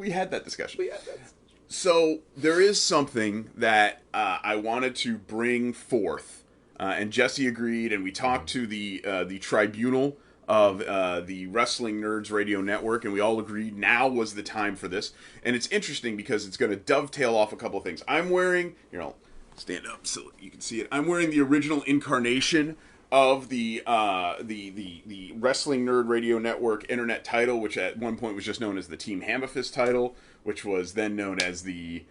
We had that discussion. We had that. So there is something that I wanted to bring forth, and Jesse agreed, and we talked to the tribunal of the Wrestling Nerds Radio Network, and we all agreed now was the time for this. And it's interesting because it's going to dovetail off a couple of things. I'm wearing, here, I'll stand up so you can see it. I'm wearing the original incarnation of the Wrestling Nerd Radio Network Internet title, which at one point was just known as the Team HAMMA FIST title, which was then known as the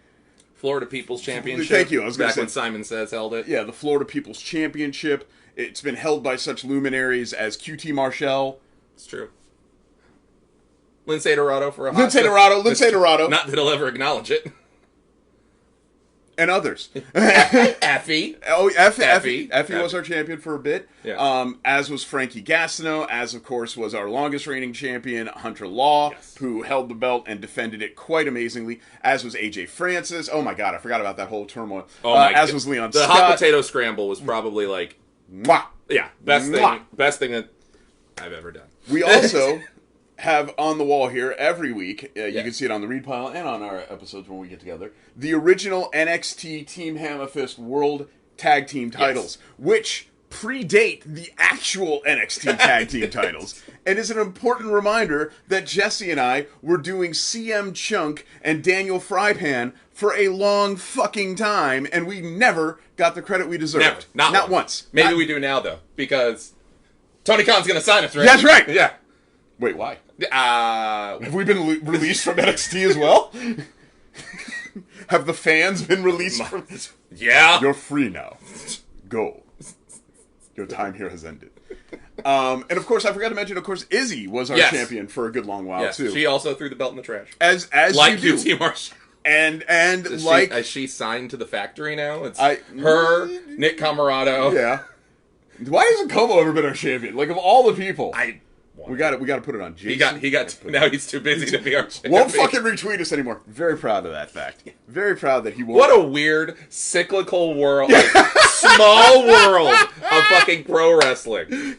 Florida People's Championship. Thank you. I was going to say, when Simon Says held it. Yeah, the Florida People's Championship. It's been held by such luminaries as QT Marshall. It's true. Lindsay Dorado for a hot Lindsay Dorado. Not that he'll ever acknowledge it. And others. Effie. Oh, Effie was our champion for a bit. Yeah. As was Frankie Gastineau. As, of course, was our longest reigning champion, Hunter Law, who held the belt and defended it quite amazingly. As was AJ Francis. Oh, my God. I forgot about that whole turmoil. As was Leon Scott. The hot potato scramble was probably like... Mwah. Yeah. Best thing that I've ever done. We also... have on the wall here every week, you can see it on the read pile and on our episodes when we get together, the original NXT Team HAMMA FIST World Tag Team titles, which predate the actual NXT Tag Team titles, and is an important reminder that Jesse and I were doing CM Chunk and Daniel Frypan for a long fucking time, and we never got the credit we deserved. Never. Not once. Maybe we do now, though, because Tony Khan's going to sign us, right? That's right! Yeah. Wait, why? Have we been released from NXT as well? Have the fans been released from this? Yeah. You're free now. Go. Your time here has ended. And of course, I forgot to mention, of course, Izzy was our champion for a good long while, too. She also threw the belt in the trash. As like you do. QT Marshall. And is she signed to the factory now? It's her, Nick Camarado. Yeah. Why hasn't Como ever been our champion? Like, of all the people. We got to put it on Jason. He got now he's too busy to be our champion. Won't fucking retweet us anymore. Very proud of that fact. Very proud that he won't. What a weird, cyclical world. Small world of fucking pro wrestling.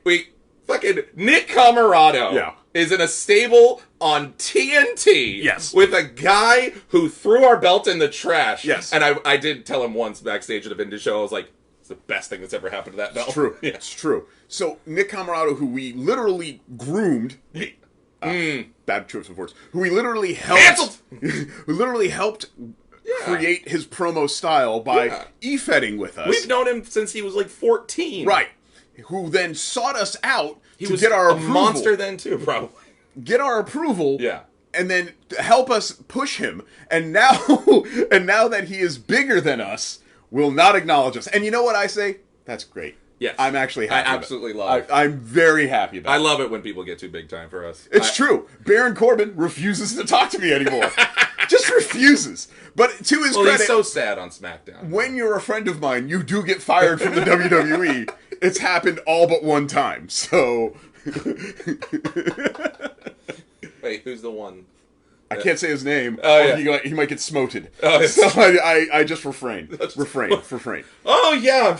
Nick Camarado is in a stable on TNT with a guy who threw our belt in the trash. Yes. And I did tell him once backstage at a vintage show, I was like, it's the best thing that's ever happened to that belt. It's true. Yeah. It's true. So, Nick Camarado, who we literally groomed... bad choice of words. Who we literally helped... who literally helped create his promo style by e-fetting with us. We've known him since he was like 14. Right. Who then sought us out to get our approval. He was a monster then too, probably. Get our approval. Yeah. And then help us push him. And now that he is bigger than us... will not acknowledge us. And you know what I say? That's great. Yes. I'm actually happy. I absolutely love it. I'm very happy about it. I love it when people get too big time for us. It's true. Baron Corbin refuses to talk to me anymore. Just refuses. But to his credit... he's so sad on SmackDown. When you're a friend of mine, you do get fired from the WWE. It's happened all but one time. So... Wait, who's the one? I can't say his name. Oh, he might get smoted. Oh, yeah. So I just refrain. Refrain. Oh, yeah.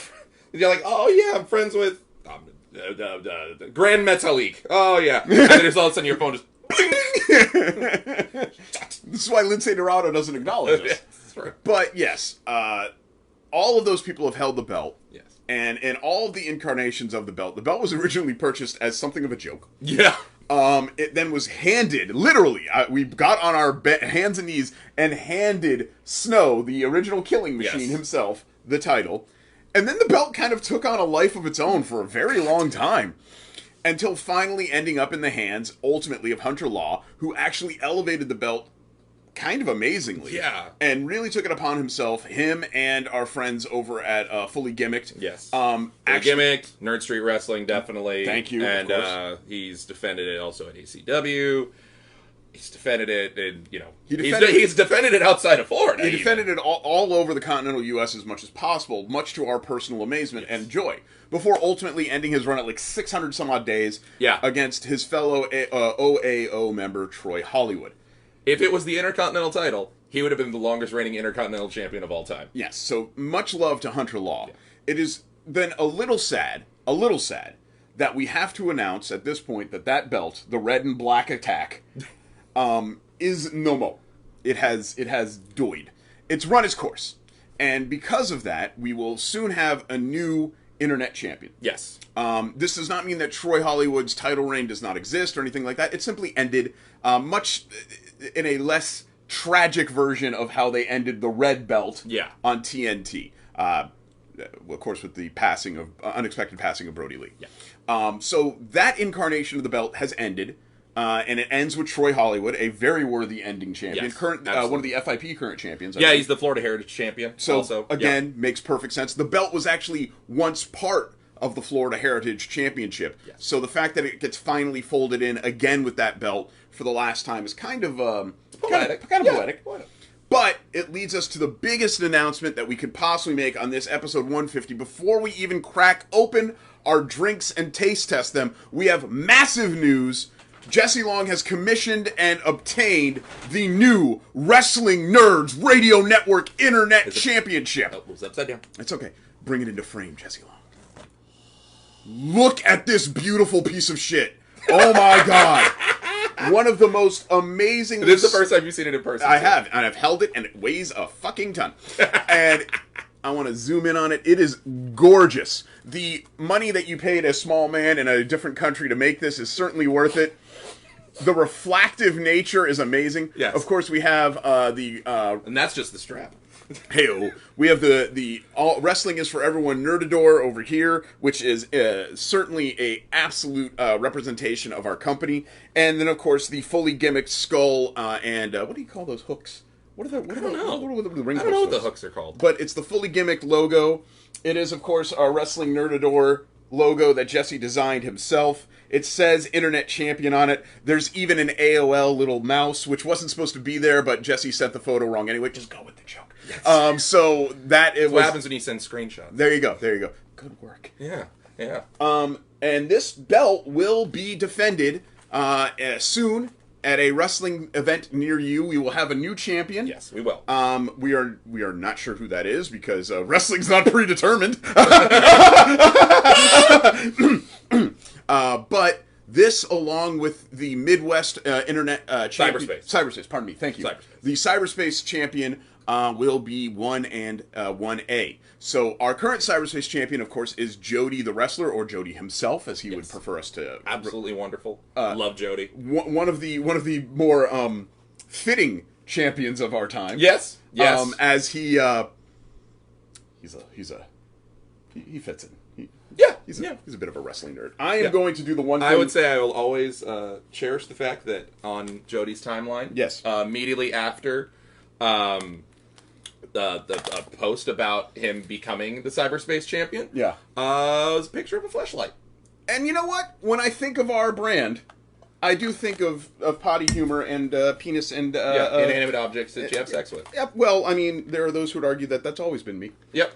You're like, oh, yeah, I'm friends with Grand Metalik. Oh, yeah. And then there's all of a sudden your phone just... This is why Lindsay Dorado doesn't acknowledge us. That's right. But, yes, all of those people have held the belt. Yes. And in all of the incarnations of the belt was originally purchased as something of a joke. Yeah. It then was handed, literally, we got on our hands and knees and handed Snow, the original Killing Machine himself, the title. And then the belt kind of took on a life of its own for a very long time. Until finally ending up in the hands, ultimately, of Hunter Law, who actually elevated the belt kind of amazingly. Yeah. And really took it upon himself, him and our friends over at Fully Gimmicked. Yes. Gimmicked, Nerd Street Wrestling, definitely. Thank you, and, of course. He's defended it also at ECW. He's defended it, and, he's defended it outside of Florida. He defended it all over the continental U.S. as much as possible, much to our personal amazement and joy, before ultimately ending his run at like 600 some odd days against his fellow OAO member, Troy Hollywood. If it was the Intercontinental title, he would have been the longest reigning Intercontinental champion of all time. Yes, so much love to Hunter Law. Yeah. It is then a little sad that we have to announce at this point that belt, the Red and Black Attack, is no more. It has died. It's run its course. And because of that, we will soon have a new internet champion. Yes. This does not mean that Troy Hollywood's title reign does not exist or anything like that. It simply ended much in a less tragic version of how they ended the red belt on TNT. Of course, with the unexpected passing of Brody Lee. Yeah. So that incarnation of the belt has ended. And it ends with Troy Hollywood, a very worthy ending champion. Yes, one of the FIP current champions. He's the Florida Heritage champion. So, also. Again, makes perfect sense. The belt was actually once part of the Florida Heritage Championship. Yes. So the fact that it gets finally folded in again with that belt for the last time is kind of poetic. Poetic. But it leads us to the biggest announcement that we could possibly make on this episode 150. Before we even crack open our drinks and taste test them, we have massive news. Jesse Long has commissioned and obtained the new Wrestling Nerds Radio Network Internet Championship. Oh, it was upside down. It's okay. Bring it into frame, Jesse Long. Look at this beautiful piece of shit. Oh my god. One of the most amazing... This is the first time you've seen it in person. I have, and I've held it, and it weighs a fucking ton. And I want to zoom in on it. It is gorgeous. The money that you paid a small man in a different country to make this is certainly worth it. The reflective nature is amazing. Yes. Of course, we have and that's just the strap. Hey-o. We have the All Wrestling is for Everyone Nerdador over here, which is certainly a absolute representation of our company. And then, of course, the fully gimmicked skull and what do you call those hooks? I don't know. What are the ring I don't know what hooks? the hooks are called. But it's the fully gimmicked logo. It is, of course, our Wrestling Nerdador logo that Jesse designed himself. It says Internet Champion on it. There's even an AOL little mouse, which wasn't supposed to be there, but Jesse sent the photo wrong anyway. Just go with the joke. Yes. So that it was... what happens when you send screenshots. There you go. Good work. Yeah. And this belt will be defended soon at a wrestling event near you. We will have a new champion. Yes, we will. We are not sure who that is because wrestling's not predetermined. But this, along with the Midwest Internet Champion... Cyberspace, pardon me. Thank you. The Cyberspace Champion will be 1 and 1A. So our current Cyberspace Champion, of course, is Jody the Wrestler, or Jody himself, as he would prefer us to... Absolutely wonderful. Love Jody. One of the more fitting champions of our time. Yes. As he fits in. He's a bit of a wrestling nerd. I am going to do the one thing... I would say I will always cherish the fact that on Jody's timeline, yes, immediately after the post about him becoming the Cyberspace Champion, was a picture of a fleshlight. And you know what? When I think of our brand, I do think of potty humor and penis and... inanimate objects that you have sex with. Yep. Well, I mean, there are those who would argue that that's always been me. Yep.